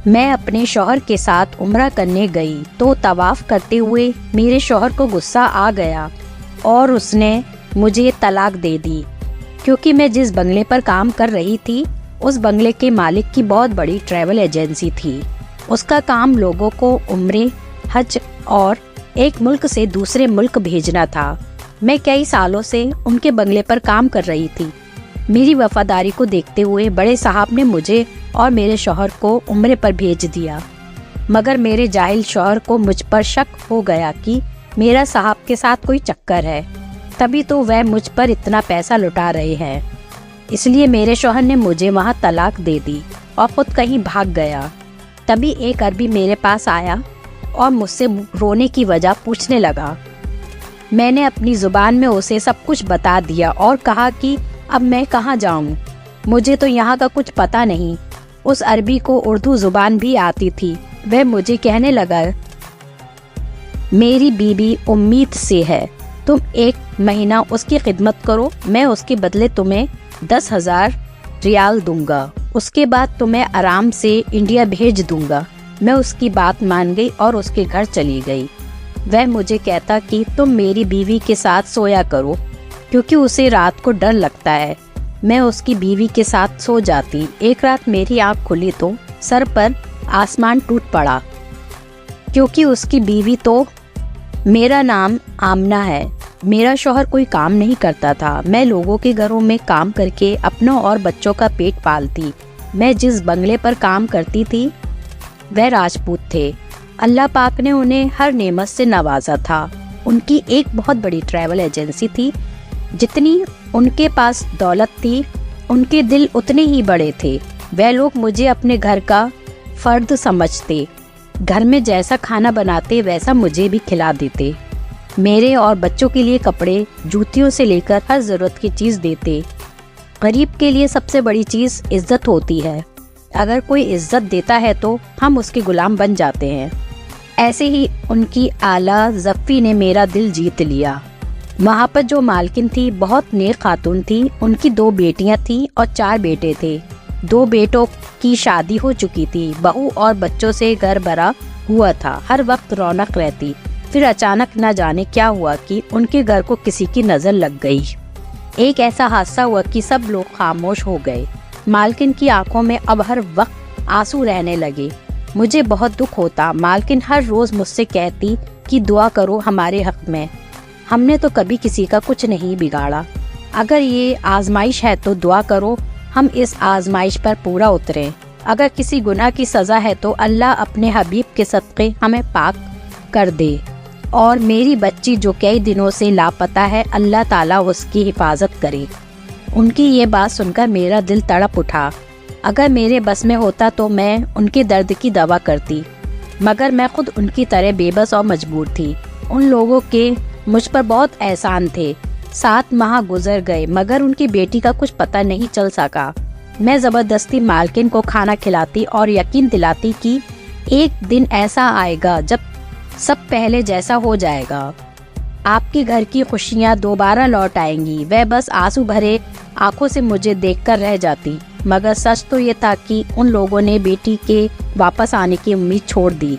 میں اپنے شوہر کے ساتھ عمرہ کرنے گئی تو طواف کرتے ہوئے میرے شوہر کو غصہ آ گیا اور اس نے مجھے طلاق دے دی، کیونکہ میں جس بنگلے پر کام کر رہی تھی اس بنگلے کے مالک کی بہت بڑی ٹریول ایجنسی تھی۔ اس کا کام لوگوں کو عمرے، حج اور ایک ملک سے دوسرے ملک بھیجنا تھا۔ میں کئی سالوں سے ان کے بنگلے پر کام کر رہی تھی۔ میری وفاداری کو دیکھتے ہوئے بڑے صاحب نے مجھے اور میرے شوہر کو عمرے پر بھیج دیا، مگر میرے جاہل شوہر کو مجھ پر شک ہو گیا کہ میرا صاحب کے ساتھ کوئی چکر ہے، تبھی تو وہ مجھ پر اتنا پیسہ لٹا رہے ہیں۔ اس لیے میرے شوہر نے مجھے وہاں طلاق دے دی اور خود کہیں بھاگ گیا۔ تبھی ایک عربی میرے پاس آیا اور مجھ سے رونے کی وجہ پوچھنے لگا۔ میں نے اپنی زبان میں اسے سب کچھ بتا دیا اور کہا کہ اب میں کہاں جاؤں، مجھے تو یہاں کا کچھ پتہ نہیں۔ اس عربی کو اردو زبان بھی آتی تھی۔ وہ مجھے کہنے لگا، میری بیوی امید سے ہے، تم 1 مہینہ اس کی خدمت کرو، میں اس کے بدلے تمہیں 10,000 ریال دوں گا، اس کے بعد تمہیں آرام سے انڈیا بھیج دوں گا۔ میں اس کی بات مان گئی اور اس کے گھر چلی گئی۔ وہ مجھے کہتا کہ تم میری بیوی کے ساتھ سویا کرو، کیونکہ اسے رات کو ڈر لگتا ہے۔ میں اس کی بیوی کے ساتھ سو جاتی۔ ایک رات میری آنکھ کھلی تو سر پر آسمان ٹوٹ پڑا، کیونکہ اس کی بیوی تو میرا نام آمنہ ہے۔ میرا شوہر کوئی کام نہیں کرتا تھا۔ میں لوگوں کے گھروں میں کام کر کے اپنوں اور بچوں کا پیٹ پالتی۔ میں جس بنگلے پر کام کرتی تھی وہ راجپوت تھے۔ اللہ پاک نے انہیں ہر نعمت سے نوازا تھا۔ ان کی ایک بہت بڑی ٹریول ایجنسی تھی۔ جتنی ان کے پاس دولت تھی ان کے دل اتنے ہی بڑے تھے۔ وہ لوگ مجھے اپنے گھر کا فرد سمجھتے، گھر میں جیسا کھانا بناتے ویسا مجھے بھی کھلا دیتے۔ میرے اور بچوں کے لیے کپڑے، جوتیوں سے لے کر ہر ضرورت کی چیز دیتے۔ غریب کے لیے سب سے بڑی چیز عزت ہوتی ہے۔ اگر کوئی عزت دیتا ہے تو ہم اس کے غلام بن جاتے ہیں۔ ایسے ہی ان کی اعلیٰ ظفی نے میرا دل جیت لیا۔ وہاں پر جو مالکن تھی بہت نیک خاتون تھی۔ ان کی 2 بیٹیاں تھیں اور 4 بیٹے تھے۔ 2 بیٹوں کی شادی ہو چکی تھی۔ بہو اور بچوں سے گھر بھرا ہوا تھا، ہر وقت رونق رہتی۔ پھر اچانک نہ جانے کیا ہوا کہ ان کے گھر کو کسی کی نظر لگ گئی۔ ایک ایسا حادثہ ہوا کہ سب لوگ خاموش ہو گئے۔ مالکن کی آنکھوں میں اب ہر وقت آنسو رہنے لگے۔ مجھے بہت دکھ ہوتا۔ مالکن ہر روز مجھ سے کہتی کہ دعا کرو ہمارے حق میں، ہم نے تو کبھی کسی کا کچھ نہیں بگاڑا، اگر یہ آزمائش ہے تو دعا کرو ہم اس آزمائش پر پورا اتریں، اگر کسی گناہ کی سزا ہے تو اللہ اپنے حبیب کے صدقے ہمیں پاک کر دے، اور میری بچی جو کئی دنوں سے لاپتہ ہے اللہ تعالیٰ اس کی حفاظت کرے۔ ان کی یہ بات سن کر میرا دل تڑپ اٹھا۔ اگر میرے بس میں ہوتا تو میں ان کے درد کی دوا کرتی، مگر میں خود ان کی طرح بے بس اور مجبور تھی۔ ان لوگوں کے مجھ پر بہت احسان تھے۔ 7 ماہ گزر گئے مگر ان کی بیٹی کا کچھ پتہ نہیں چل سکا۔ میں زبردستی مالکن کو کھانا کھلاتی اور یقین دلاتی کہ ایک دن ایسا آئے گا جب سب پہلے جیسا ہو جائے گا، آپ کے گھر کی خوشیاں دوبارہ لوٹ آئیں گی۔ وہ بس آنسو بھرے آنکھوں سے مجھے دیکھ کر رہ جاتی، مگر سچ تو یہ تھا کہ ان لوگوں نے بیٹی کے واپس آنے کی امید چھوڑ دی۔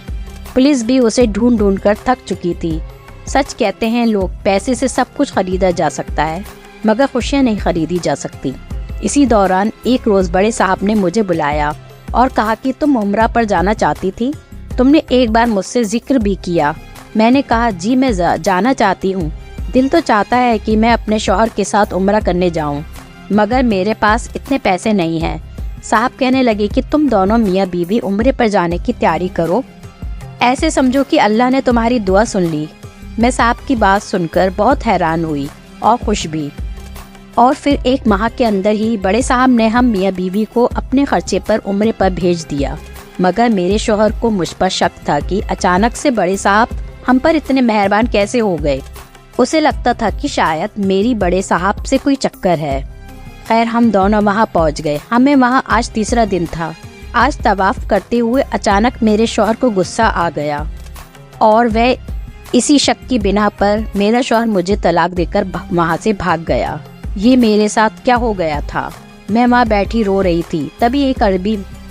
پولیس بھی اسے ڈھونڈ ڈھونڈ کر تھک چکی تھی۔ سچ کہتے ہیں لوگ، پیسے سے سب کچھ خریدا جا سکتا ہے مگر خوشیاں نہیں خریدی جا سکتی۔ اسی دوران ایک روز بڑے صاحب نے مجھے بلایا اور کہا کہ تم عمرہ پر جانا چاہتی تھی، تم نے ایک بار مجھ سے ذکر بھی کیا۔ میں نے کہا جی میں جانا چاہتی ہوں، دل تو چاہتا ہے کہ میں اپنے شوہر کے ساتھ عمرہ کرنے جاؤں، مگر میرے پاس اتنے پیسے نہیں ہیں۔ صاحب کہنے لگے کہ تم دونوں میاں بیوی عمرے پر جانے کی تیاری کرو، ایسے سمجھو کہ اللہ نے تمہاری دعا سن لی۔ میں صاحب کی بات سن کر بہت حیران ہوئی اور خوش بھی، اور پھر 1 ماہ کے اندر ہی بڑے صاحب نے ہم میاں بیوی کو اپنے خرچے پر عمرے پر بھیج دیا۔ مگر میرے شوہر کو مجھ پر شک تھا کہ اچانک سے بڑے صاحب ہم پر اتنے مہربان کیسے ہو گئے۔ اسے لگتا تھا کہ شاید میری بڑے صاحب سے کوئی چکر ہے۔ خیر ہم دونوں وہاں پہنچ گئے۔ ہمیں وہاں آج تیسرا دن تھا۔ آج طواف کرتے ہوئے اچانک میرے شوہر کو غصہ آ گیا اور وہ اسی شک کی بنا پر میرا شوہر مجھے طلاق دے کر وہاں سے بھاگ گیا۔ یہ میرے ساتھ کیا ہو گیا تھا؟ میں وہاں بیٹھی رو رہی تھی، تبھی ایک عربی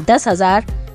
10,000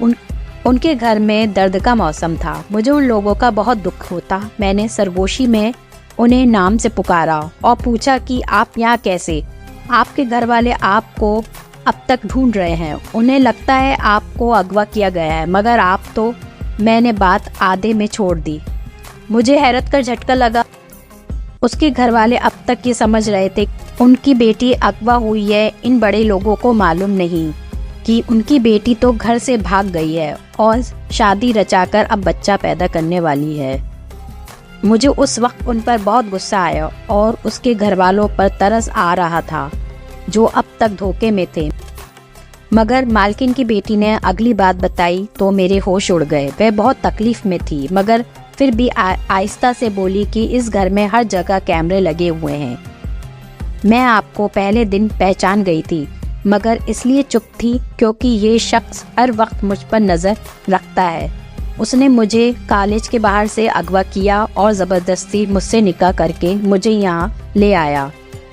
ان کے گھر میں درد کا موسم تھا۔ مجھے ان لوگوں کا بہت دکھ ہوتا۔ میں نے سرگوشی میں انہیں نام سے پکارا اور پوچھا کہ آپ یہاں کیسے؟ آپ کے گھر والے آپ کو اب تک ڈھونڈ رہے ہیں، انہیں لگتا ہے آپ کو اغوا کیا گیا ہے، مگر آپ تو… میں نے بات آدھے میں چھوڑ دی۔ مجھے حیرت کا جھٹکا لگا۔ اس کے گھر والے اب تک یہ سمجھ رہے تھے ان کی بیٹی اغوا ہوئی ہے۔ ان بڑے لوگوں کو معلوم نہیں کہ ان کی بیٹی تو گھر سے بھاگ گئی ہے اور شادی رچا کر اب بچہ پیدا کرنے والی ہے۔ مجھے اس وقت ان پر بہت غصہ آیا اور اس کے گھر والوں پر ترس آ رہا تھا جو اب تک دھوکے میں تھے، مگر مالکن کی بیٹی نے اگلی بات بتائی تو میرے ہوش اڑ گئے۔ وہ بہت تکلیف میں تھی، مگر پھر بھی آہستہ سے بولی کہ اس گھر میں ہر جگہ کیمرے لگے ہوئے ہیں۔ میں آپ کو پہلے دن پہچان گئی تھی، مگر اس لیے چپ تھی کیونکہ یہ شخص ہر وقت مجھ پر نظر رکھتا ہے۔ اس نے مجھے کالج کے باہر سے اغوا کیا اور زبردستی مجھ سے نکاح کر کے مجھے یہاں لے آیا۔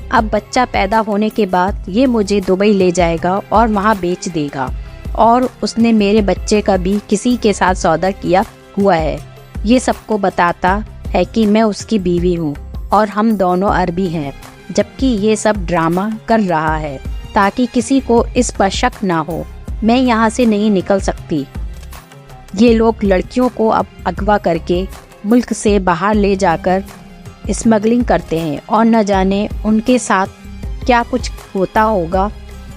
اب بچہ پیدا ہونے کے بعد یہ مجھے دبئی لے جائے گا اور وہاں بیچ دے گا، اور اس نے میرے بچے کا بھی کسی کے ساتھ سودا کیا ہوا ہے۔ یہ سب کو بتاتا ہے کہ میں اس کی بیوی ہوں اور ہم دونوں عربی ہیں، جبکہ یہ سب ڈرامہ کر رہا ہے تاکہ کسی کو اس پر شک نہ ہو۔ میں یہاں سے نہیں نکل سکتی۔ یہ لوگ لڑکیوں کو اب اغوا کر کے ملک سے باہر لے جا کر اسمگلنگ کرتے ہیں اور نہ جانے ان کے ساتھ کیا کچھ ہوتا ہوگا۔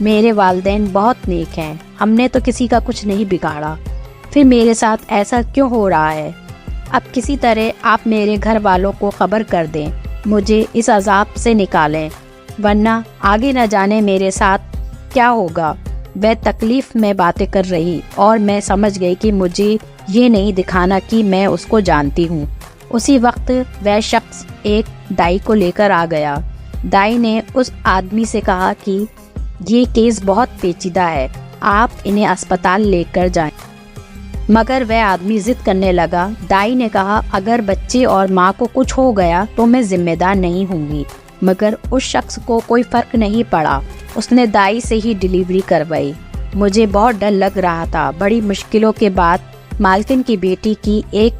میرے والدین بہت نیک ہیں، ہم نے تو کسی کا کچھ نہیں بگاڑا، پھر میرے ساتھ ایسا کیوں ہو رہا ہے؟ اب کسی طرح آپ میرے گھر والوں کو خبر کر دیں، مجھے اس عذاب سے نکالیں، ورنہ آگے نہ جانے میرے ساتھ کیا ہوگا۔ وہ تکلیف میں باتیں کر رہی اور میں سمجھ گئی کہ مجھے یہ نہیں دکھانا کہ میں اس کو جانتی ہوں۔ اسی وقت وہ شخص ایک دائی کو لے کر آ گیا۔ دائی نے اس آدمی سے کہا کہ یہ کیس بہت پیچیدہ ہے، آپ انہیں اسپتال لے کر جائیں، مگر وہ آدمی ضد کرنے لگا۔ دائی نے کہا اگر بچے اور ماں کو کچھ ہو گیا تو میں ذمہ دار نہیں ہوں گی، مگر اس شخص کو کوئی فرق نہیں پڑا، اس نے دائی سے ہی ڈیلیوری کروائی۔ مجھے بہت ڈر لگ رہا تھا۔ بڑی مشکلوں کے بعد مالکن کی بیٹی کی ایک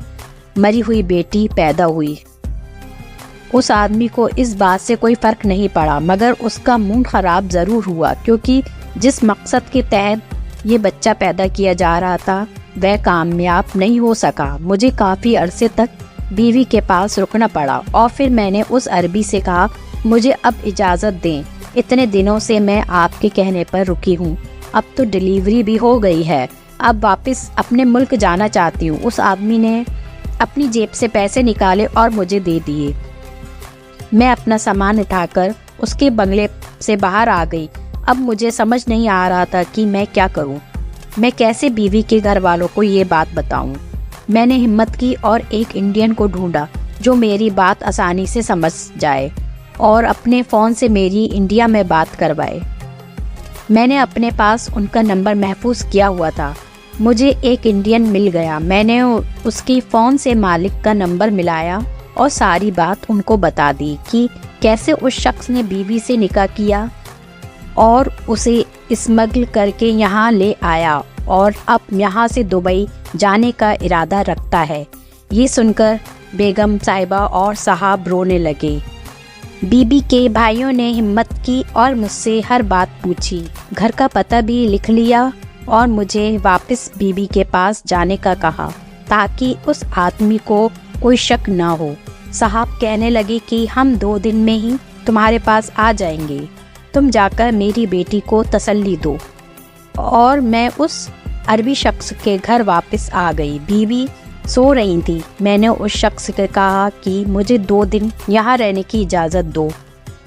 مری ہوئی بیٹی پیدا ہوئی۔ اس آدمی کو اس بات سے کوئی فرق نہیں پڑا، مگر اس کا موڈ خراب ضرور ہوا کیونکہ جس مقصد کے تحت یہ بچہ پیدا کیا جا رہا تھا وہ کامیاب نہیں ہو سکا۔ مجھے کافی عرصے تک بیوی کے پاس رکنا پڑا اور پھر میں نے اس عربی سے کہا مجھے اب اجازت دیں، اتنے دنوں سے میں آپ کے کہنے پر رکی ہوں، اب تو ڈیلیوری بھی ہو گئی ہے، اب واپس اپنے ملک جانا چاہتی ہوں۔ اس آدمی نے اپنی جیب سے پیسے نکالے اور مجھے دے دیے۔ میں اپنا سامان اٹھا کر اس کے بنگلے سے باہر آ گئی۔ اب مجھے سمجھ نہیں آ رہا تھا کہ میں کیا کروں، میں کیسے بیوی کے گھر والوں کو یہ بات بتاؤں۔ میں نے ہمت کی اور ایک انڈین کو ڈھونڈا جو میری بات آسانی سے سمجھ جائے اور اپنے فون سے میری انڈیا میں بات کروائے۔ میں نے اپنے پاس ان کا نمبر محفوظ کیا ہوا تھا۔ مجھے ایک انڈین مل گیا۔ میں نے اس کی فون سے مالک کا نمبر ملایا اور ساری بات ان کو بتا دی کہ کیسے اس شخص نے بیوی سے نکاح کیا اور اسے اسمگل کر کے یہاں لے آیا اور اب یہاں سے دبئی جانے کا ارادہ رکھتا ہے۔ یہ سن کر بیگم صاحبہ اور صاحب رونے لگے۔ بی بی کے بھائیوں نے ہمت کی اور مجھ سے ہر بات پوچھی، گھر کا پتہ بھی لکھ لیا اور مجھے واپس بی بی کے پاس جانے کا کہا تاکہ اس آدمی کو کوئی شک نہ ہو۔ صاحب کہنے لگے کہ ہم 2 دن میں ہی تمہارے پاس آ جائیں گے، تم جا کر میری بیٹی کو تسلی دو۔ اور میں اس عربی شخص کے گھر واپس آ گئی۔ بیوی سو رہی تھی۔ میں نے اس شخص سے کہا کہ مجھے 2 دن یہاں رہنے کی اجازت دو،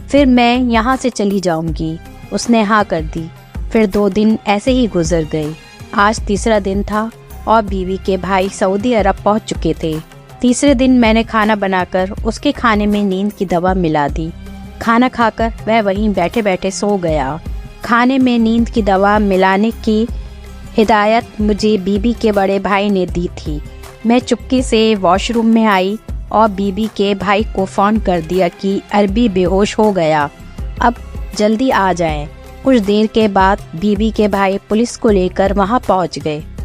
پھر میں یہاں سے چلی جاؤں گی۔ اس نے ہاں کر دی۔ پھر 2 دن ایسے ہی گزر گئے۔ آج تیسرا دن تھا اور بیوی کے بھائی سعودی عرب پہنچ چکے تھے۔ تیسرے دن میں نے کھانا بنا کر اس کے کھانے میں نیند کی دوا ملا دی۔ کھانا کھا کر وہ وہیں بیٹھے بیٹھے سو گیا۔ کھانے میں نیند کی دوا ملانے کی ہدایت مجھے بیوی کے بڑے بھائی نے دی تھی۔ میں چپکے سے واش روم میں آئی اور بیوی کے بھائی کو فون کر دیا کہ عربی بے ہوش ہو گیا، اب جلدی آ جائیں۔ کچھ دیر کے بعد بیوی کے بھائی پولیس کو لے کر وہاں پہنچ گئے۔